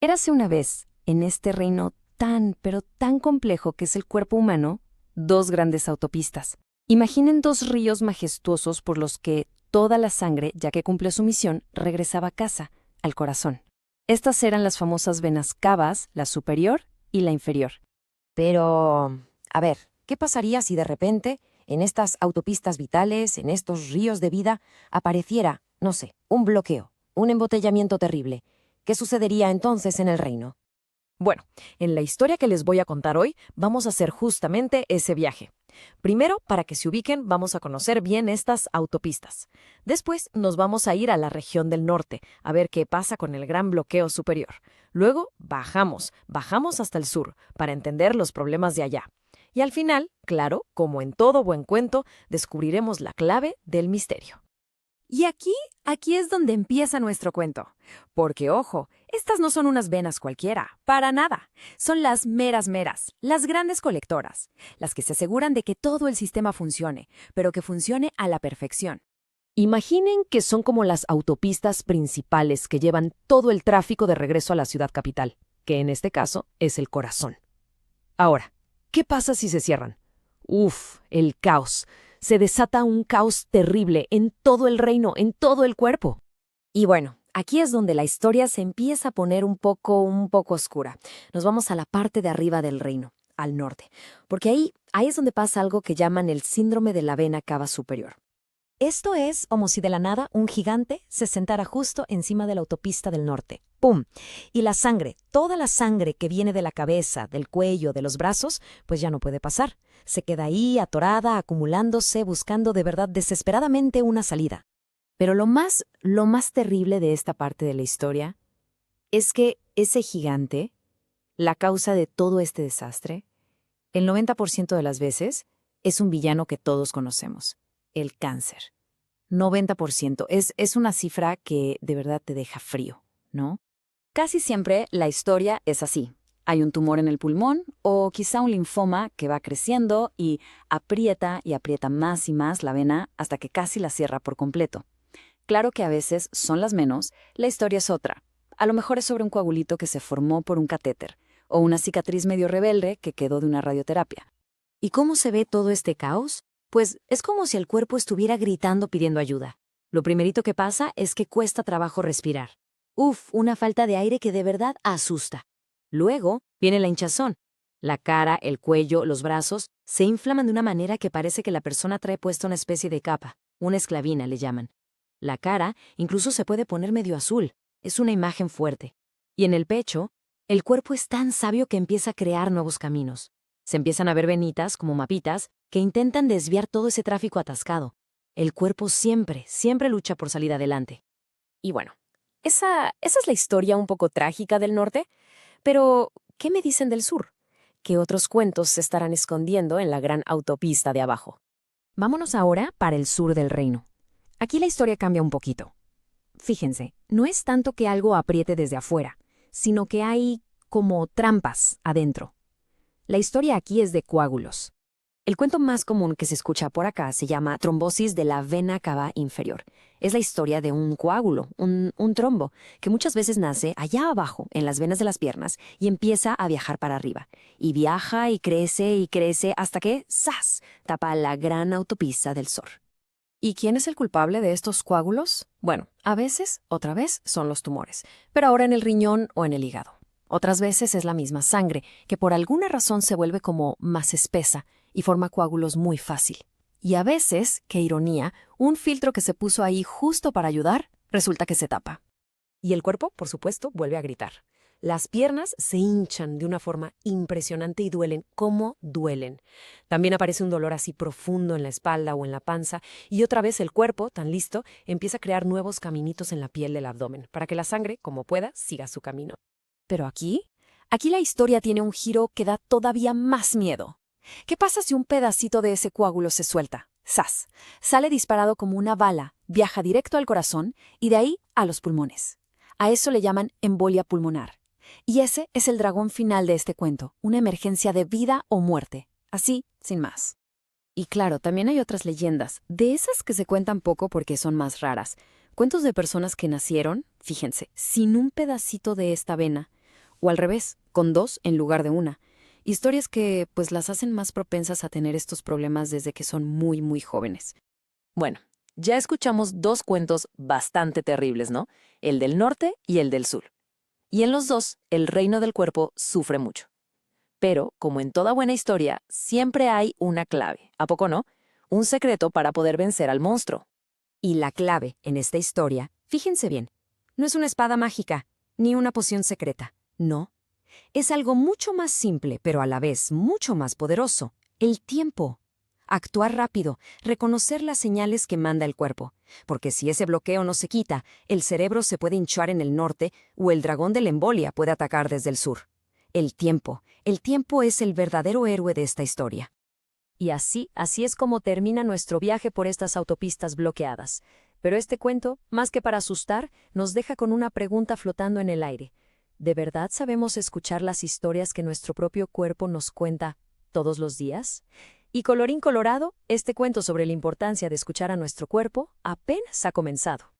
Érase una vez, en este reino tan, pero tan complejo que es el cuerpo humano, dos grandes autopistas. Imaginen dos ríos majestuosos por los que toda la sangre, ya que cumplió su misión, regresaba a casa, al corazón. Estas eran las famosas venas cavas, la superior y la inferior. Pero, a ver, ¿qué pasaría si de repente, en estas autopistas vitales, en estos ríos de vida, apareciera, no sé, un bloqueo, un embotellamiento terrible? ¿Qué sucedería entonces en el reino? Bueno, en la historia que les voy a contar hoy, vamos a hacer justamente ese viaje. Primero, para que se ubiquen, vamos a conocer bien estas autopistas. Después, nos vamos a ir a la región del norte, a ver qué pasa con el gran bloqueo superior. Luego, bajamos hasta el sur, para entender los problemas de allá. Y al final, claro, como en todo buen cuento, descubriremos la clave del misterio. Y aquí es donde empieza nuestro cuento. Porque, ojo, estas no son unas venas cualquiera, para nada. Son las meras, las grandes colectoras, las que se aseguran de que todo el sistema funcione, pero que funcione a la perfección. Imaginen que son como las autopistas principales que llevan todo el tráfico de regreso a la ciudad capital, que en este caso es el corazón. Ahora, ¿qué pasa si se cierran? Uf, el caos. Se desata un caos terrible en todo el reino, en todo el cuerpo. Y bueno, aquí es donde la historia se empieza a poner un poco oscura. Nos vamos a la parte de arriba del reino, al norte, porque ahí es donde pasa algo que llaman el síndrome de la vena cava superior. Esto es como si de la nada un gigante se sentara justo encima de la autopista del norte. ¡Pum! Y la sangre, toda la sangre que viene de la cabeza, del cuello, de los brazos, pues ya no puede pasar. Se queda ahí, atorada, acumulándose, buscando de verdad desesperadamente una salida. Pero lo más terrible de esta parte de la historia es que ese gigante, la causa de todo este desastre, el 90% de las veces es un villano que todos conocemos. El cáncer. 90%. Es una cifra que de verdad te deja frío, ¿no? Casi siempre la historia es así. Hay un tumor en el pulmón o quizá un linfoma que va creciendo y aprieta más y más la vena hasta que casi la cierra por completo. Claro que a veces son las menos, la historia es otra. A lo mejor es sobre un coagulito que se formó por un catéter o una cicatriz medio rebelde que quedó de una radioterapia. ¿Y cómo se ve todo este caos? Pues es como si el cuerpo estuviera gritando pidiendo ayuda. Lo primerito que pasa es que cuesta trabajo respirar. Una falta de aire que de verdad asusta. Luego viene la hinchazón. La cara, el cuello, los brazos se inflaman de una manera que parece que la persona trae puesta una especie de capa, una esclavina le llaman. La cara incluso se puede poner medio azul. Es una imagen fuerte. Y en el pecho, el cuerpo es tan sabio que empieza a crear nuevos caminos. Se empiezan a ver venitas como mapitas que intentan desviar todo ese tráfico atascado. El cuerpo siempre lucha por salir adelante. Y bueno, esa es la historia un poco trágica del norte, pero ¿qué me dicen del sur? ¿Qué otros cuentos se estarán escondiendo en la gran autopista de abajo? Vámonos ahora para el sur del reino. Aquí la historia cambia un poquito. Fíjense, no es tanto que algo apriete desde afuera, sino que hay como trampas adentro. La historia aquí es de coágulos. El cuento más común que se escucha por acá se llama trombosis de la vena cava inferior. Es la historia de un coágulo, un trombo, que muchas veces nace allá abajo, en las venas de las piernas, y empieza a viajar para arriba. Y viaja y crece hasta que, ¡zas!, tapa la gran autopista del sur. ¿Y quién es el culpable de estos coágulos? Bueno, a veces, otra vez, son los tumores, pero ahora en el riñón o en el hígado. Otras veces es la misma sangre, que por alguna razón se vuelve como más espesa y forma coágulos muy fácil. Y a veces, qué ironía, un filtro que se puso ahí justo para ayudar, resulta que se tapa. Y el cuerpo, por supuesto, vuelve a gritar. Las piernas se hinchan de una forma impresionante y duelen. ¿Cómo duelen? También aparece un dolor así profundo en la espalda o en la panza, y otra vez el cuerpo, tan listo, empieza a crear nuevos caminitos en la piel del abdomen, para que la sangre, como pueda, siga su camino. Pero aquí la historia tiene un giro que da todavía más miedo. ¿Qué pasa si un pedacito de ese coágulo se suelta? ¡Zas! Sale disparado como una bala, viaja directo al corazón y de ahí a los pulmones. A eso le llaman embolia pulmonar. Y ese es el dragón final de este cuento, una emergencia de vida o muerte. Así, sin más. Y claro, también hay otras leyendas, de esas que se cuentan poco porque son más raras. Cuentos de personas que nacieron, fíjense, sin un pedacito de esta vena. O al revés, con 2 en lugar de una. Historias que pues las hacen más propensas a tener estos problemas desde que son muy, muy jóvenes. Bueno, ya escuchamos 2 cuentos bastante terribles, ¿no? El del norte y el del sur. Y en los dos, el reino del cuerpo sufre mucho. Pero, como en toda buena historia, siempre hay una clave, ¿a poco no? Un secreto para poder vencer al monstruo. Y la clave en esta historia, fíjense bien, no es una espada mágica, ni una poción secreta, no. Es algo mucho más simple, pero a la vez mucho más poderoso, el tiempo. Actuar rápido, reconocer las señales que manda el cuerpo, porque si ese bloqueo no se quita, el cerebro se puede hinchar en el norte o el dragón de la embolia puede atacar desde el sur. El tiempo es el verdadero héroe de esta historia. Y así es como termina nuestro viaje por estas autopistas bloqueadas. Pero este cuento, más que para asustar, nos deja con una pregunta flotando en el aire. ¿De verdad sabemos escuchar las historias que nuestro propio cuerpo nos cuenta todos los días? Y colorín colorado, este cuento sobre la importancia de escuchar a nuestro cuerpo apenas ha comenzado.